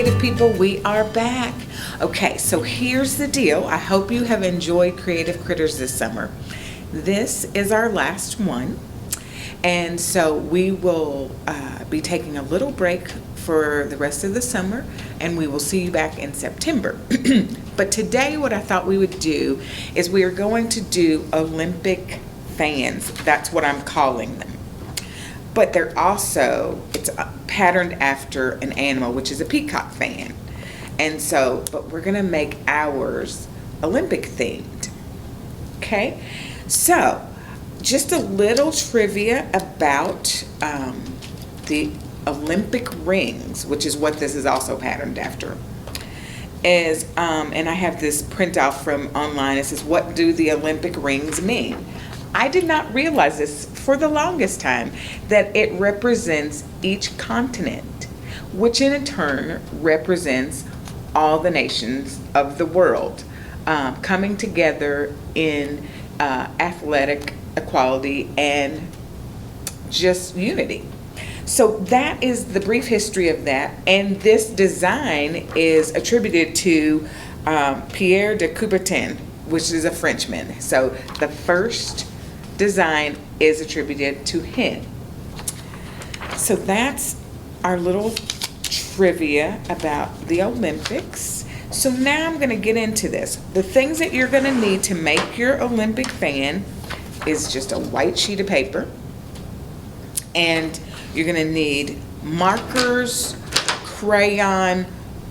creative people, we are back. Okay, so here's the deal. I hope you have enjoyed Creative Critters this summer. This is our last one, and so we will be taking a little break for the rest of the summer, and we will see you back in September. But today what I thought we would do is we are going to do Olympic fans. That's what I'm calling them. But they're also, it's patterned after an animal, which is a peacock fan. And so, but we're gonna make ours Olympic themed. Okay, so just a little trivia about the Olympic rings, which is what this is also patterned after. Is and I have this printout from online. It says, what do the Olympic rings mean? I did not realize this for the longest time, that it represents each continent, which in turn represents all the nations of the world coming together in athletic equality and just unity. So that is the brief history of that, and this design is attributed to Pierre de Coubertin, which is a Frenchman. So the first design is attributed to him. So that's our little trivia about the Olympics. So now I'm going to get into this. The things that you're going to need to make your Olympic fan is just a white sheet of paper, and you're going to need markers, crayon,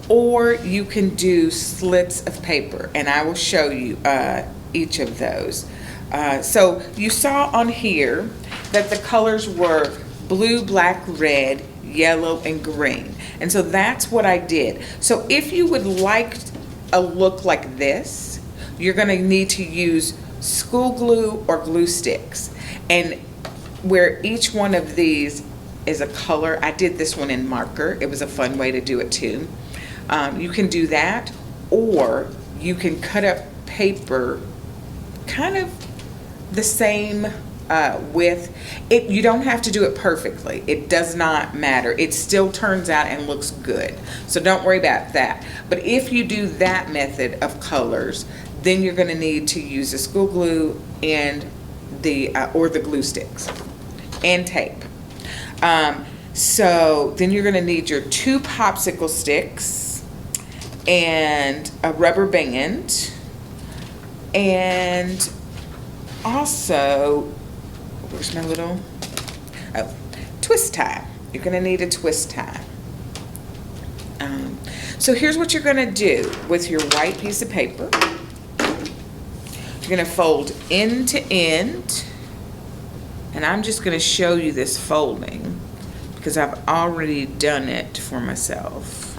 or you can do slips of paper, and I will show you each of those. So you saw on here that the colors were blue, black, red, yellow, and green. And so that's what I did. So if you would like a look like this, you're going to need to use school glue or glue sticks. And where each one of these is a color, I did this one in marker. It was a fun way to do it too. You can do that, or you can cut up paper kind of the same width. You don't have to do it perfectly. It does not matter. It still turns out and looks good. So don't worry about that. But if you do that method of colors, then you're going to need to use the school glue and or the glue sticks and tape. So then you're going to need your 2 popsicle sticks and a rubber band, and also, where's my little, twist tie. You're gonna need a twist tie. So here's what you're gonna do with your white piece of paper. You're gonna fold end to end, and I'm just gonna show you this folding because I've already done it for myself,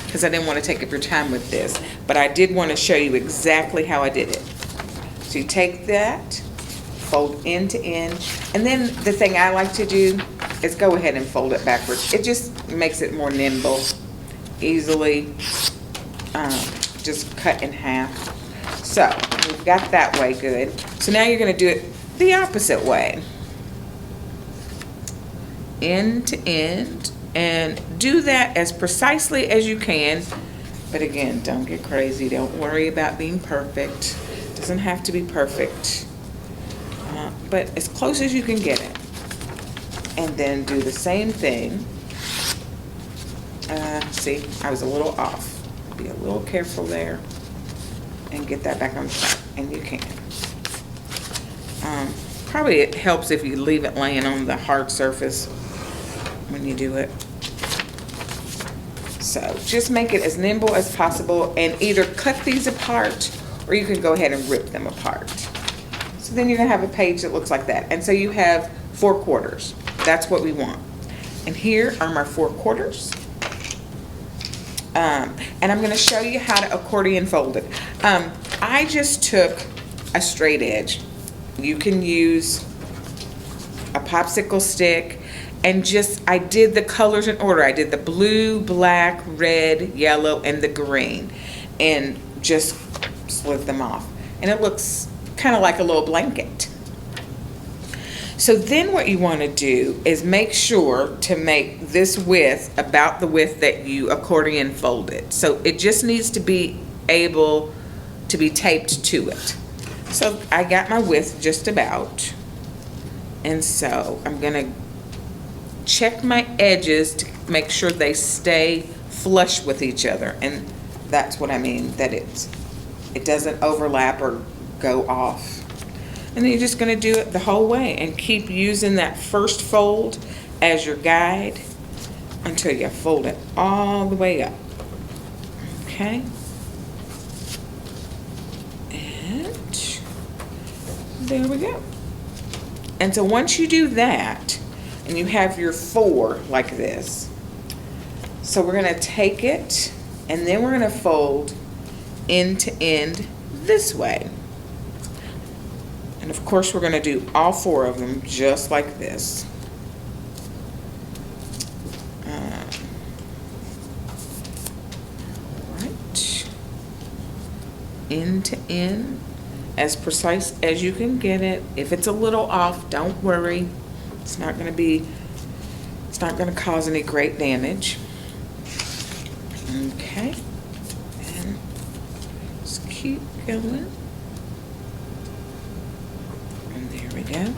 because I didn't want to take up your time with this, but I did want to show you exactly how I did it. So you take that, fold end to end, and then the thing I like to do is go ahead and fold it backwards. It just makes it more nimble, easily just cut in half. So we've got that way good. So now you're going to do it the opposite way, end to end, and do that as precisely as you can. But again, don't get crazy. Don't worry about being perfect. It doesn't have to be perfect. But as close as you can get it. And then do the same thing. See, I was a little off. Be a little careful there. And get that back on track. And you can. Probably it helps if you leave it laying on the hard surface when you do it. So just make it as nimble as possible, and either cut these apart or you can go ahead and rip them apart. So then you're gonna have a page that looks like that. And so you have 4 quarters. That's what we want. And here are my 4 quarters. And I'm gonna show you how to accordion fold it. I just took a straight edge. You can use a popsicle stick, and I did the colors in order. I did the blue, black, red, yellow, and the green, and just split them off. And it looks kind of like a little blanket. So then what you want to do is make sure to make this width about the width that you accordion folded. So it just needs to be able to be taped to it. So I got my width just about. And so I'm going to check my edges to make sure they stay flush with each other. And that's what I mean, that it doesn't overlap or go off. And then you're just going to do it the whole way and keep using that first fold as your guide until you fold it all the way up. Okay? And there we go. And so once you do that, and you have your 4 like this, so we're going to take it and then we're going to fold end to end this way. And of course we're going to do all 4 of them just like this. Right. End to end, as precise as you can get it. If it's a little off, don't worry. It's not going to cause any great damage. Okay. And just keep going. There we go.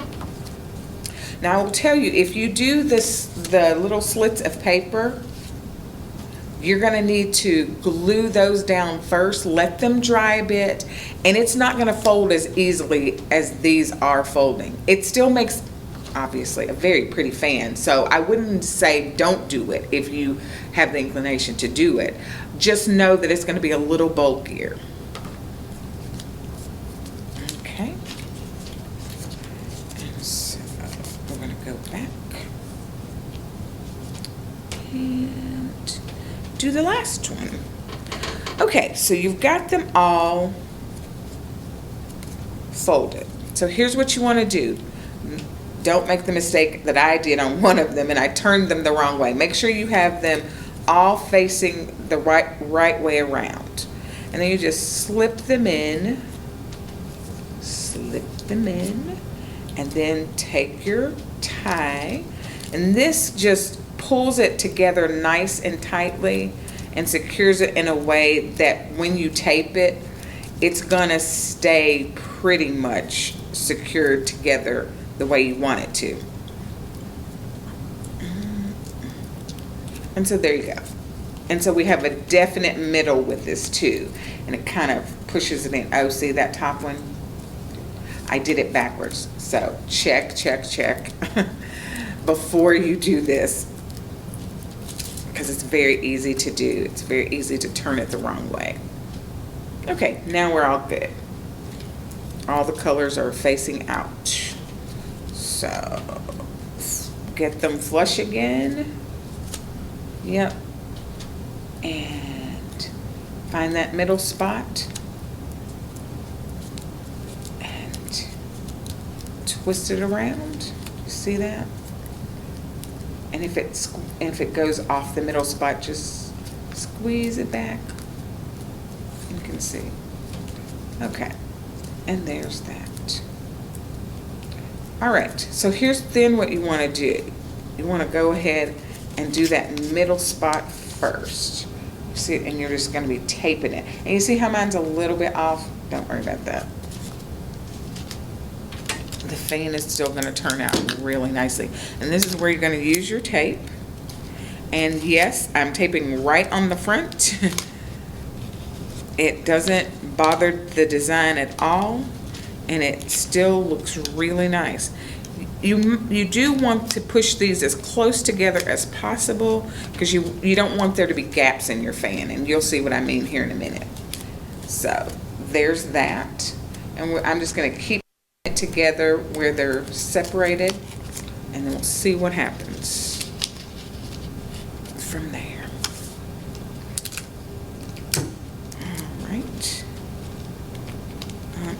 Now I will tell you, if you do the little slits of paper, you're going to need to glue those down first, let them dry a bit, and it's not going to fold as easily as these are folding. It still makes, obviously, a very pretty fan, so I wouldn't say don't do it if you have the inclination to do it. Just know that it's going to be a little bulkier. Okay. We're going to go back and do the last one. Okay, so you've got them all folded. So here's what you want to do. Don't make the mistake that I did on one of them and I turned them the wrong way. Make sure you have them all facing the right way around. And then you just slip them in, and then take your tie, and this just pulls it together nice and tightly and secures it in a way that when you tape it, it's gonna stay pretty much secured together the way you want it to. And so there you go. And so we have a definite middle with this too, and it kind of pushes it in. Oh, see that top one? I did it backwards. So check before you do this, because it's very easy to do. It's very easy to turn it the wrong way. Okay, now we're all good. All the colors are facing out. So get them flush again. Yep. And find that middle spot and twist it around. You see that? And if it goes off the middle spot, just squeeze it back. You can see. Okay. And there's that. All right. So here's then what you want to do. You want to go ahead and do that middle spot first. See, and you're just going to be taping it. And you see how mine's a little bit off? Don't worry about that. The fan is still going to turn out really nicely. And this is where you're going to use your tape. And yes, I'm taping right on the front. It doesn't bother the design at all, and it still looks really nice. You do want to push these as close together as possible, because you don't want there to be gaps in your fan, and you'll see what I mean here in a minute. So there's that, and I'm just going to keep it together where they're separated, and then we'll see what happens from there. All right.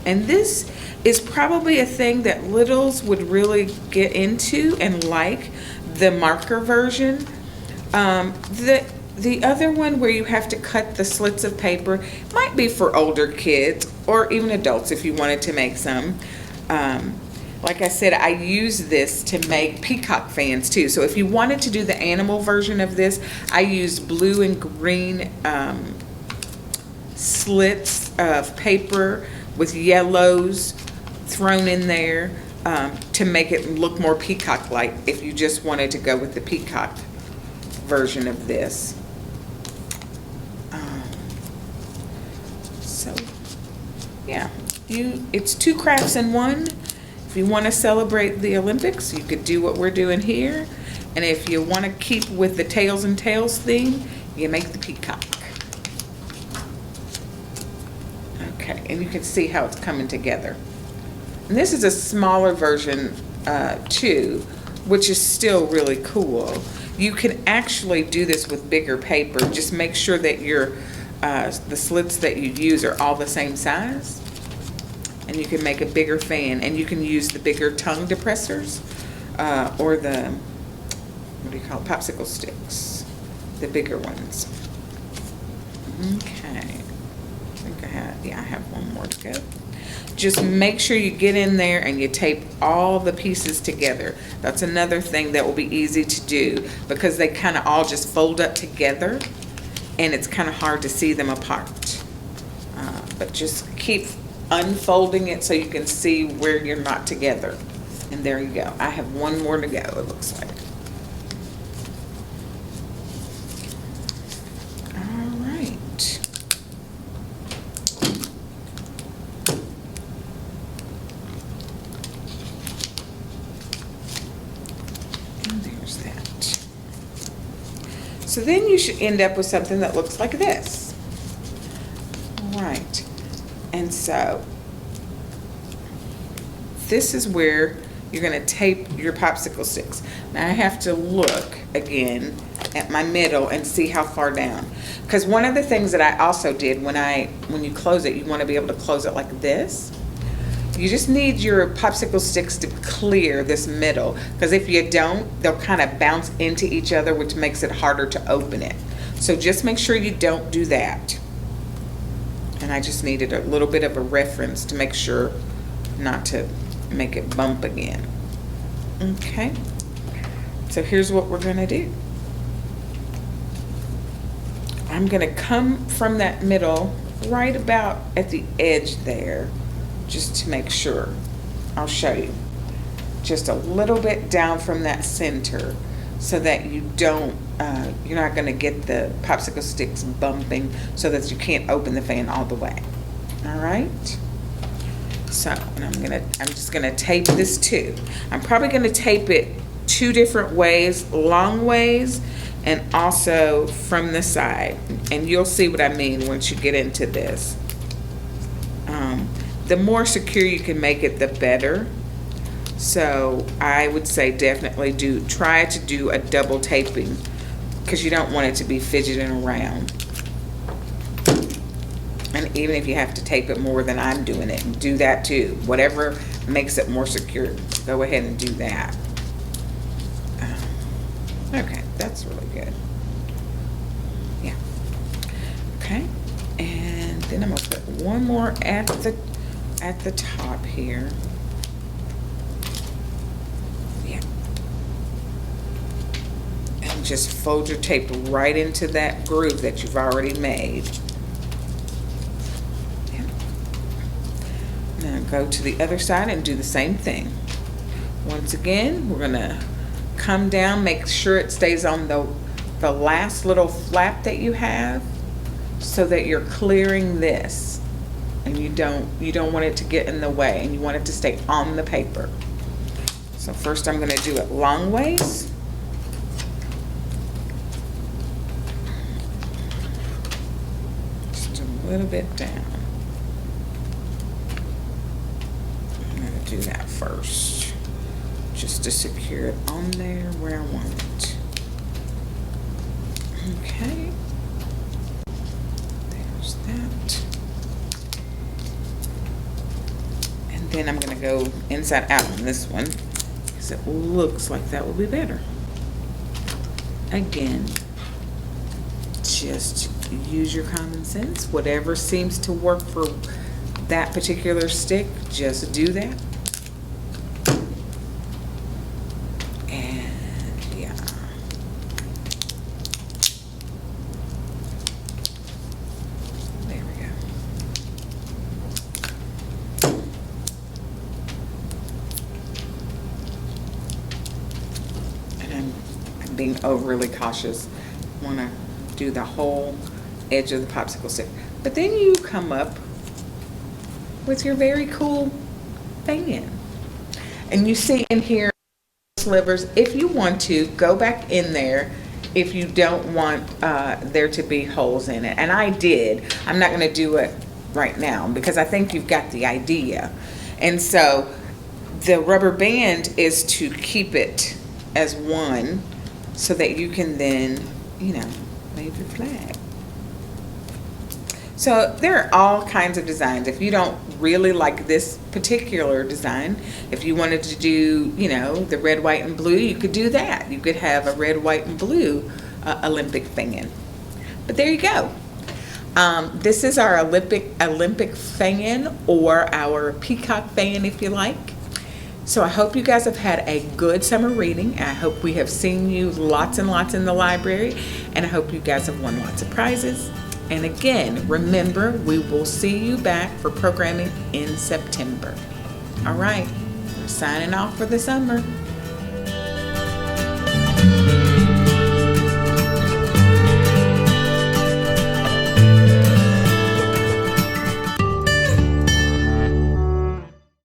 And this is probably a thing that littles would really get into and like, the marker version. The other one where you have to cut the slits of paper might be for older kids or even adults if you wanted to make some. like I said, I use this to make peacock fans too. So if you wanted to do the animal version of this, I used blue and green slits of paper with yellows thrown in there to make it look more peacock-like if you just wanted to go with the peacock version of this. So yeah, it's 2 crafts in one. If you want to celebrate the Olympics, you could do what we're doing here. And if you want to keep with the tails and tails theme, you make the peacock. Okay, and you can see how it's coming together. And this is a smaller version too, which is still really cool. You can actually do this with bigger paper. Just make sure that the slits that you use are all the same size. And you can make a bigger fan, and you can use the bigger tongue depressors or the, what do you call it, popsicle sticks, the bigger ones. Okay, I think I have one more to go. Just make sure you get in there and you tape all the pieces together. That's another thing that will be easy to do, because they kind of all just fold up together and it's kind of hard to see them apart. But just keep unfolding it so you can see where you're not together. And there you go. I have one more to go, it looks like. All right. And there's that. So then you should end up with something that looks like this. All right. And so this is where you're going to tape your popsicle sticks. Now I have to look again at my middle and see how far down. Because one of the things that I also did when you close it, you want to be able to close it like this. You just need your popsicle sticks to clear this middle, because if you don't, they'll kind of bounce into each other, which makes it harder to open it. So just make sure you don't do that. And I just needed a little bit of a reference to make sure not to make it bump again. Okay, so here's what we're gonna do. I'm gonna come from that middle right about at the edge there, just to make sure. I'll show you. Just a little bit down from that center, so that you don't, you're not gonna get the popsicle sticks bumping, so that you can't open the fan all the way. All right? So, and I'm just gonna tape this too. I'm probably gonna tape it 2 different ways, long ways, and also from the side. And you'll see what I mean once you get into this. The more secure you can make it, the better. So I would say definitely try to do a double taping, because you don't want it to be fidgeting around. And even if you have to tape it more than I'm doing it, do that too. Whatever makes it more secure, go ahead and do that. Okay, that's really good. Yeah. Okay, and then I'm gonna put one more at the top here. Yeah. And just fold your tape right into that groove that you've already made. Now go to the other side and do the same thing. Once again, we're gonna come down, make sure it stays on the last little flap that you have, so that you're clearing this, and you don't want it to get in the way, and you want it to stay on the paper. So first I'm gonna do it long ways. Just a little bit down. Do that first, just to secure it on there where I want it. Okay, there's that. And then I'm gonna go inside out on this one, because it looks like that will be better. Again, just use your common sense. Whatever seems to work for that particular stick, just do that. being overly cautious. Want to do the whole edge of the popsicle stick. But then you come up with your very cool fan. And you see in here slivers. If you want to, go back in there if you don't want there to be holes in it. And I did. I'm not going to do it right now because I think you've got the idea. And so the rubber band is to keep it as one so that you can then, wave your flag. So there are all kinds of designs. If you don't really like this particular design, if you wanted to do, the red, white, and blue, you could do that. You could have a red, white, and blue Olympic fan. But there you go. This is our Olympic fan, or our peacock fan, if you like. So I hope you guys have had a good summer reading. I hope we have seen you lots and lots in the library, and I hope you guys have won lots of prizes. And again, remember, we will see you back for programming in September. All right, we're signing off for the summer.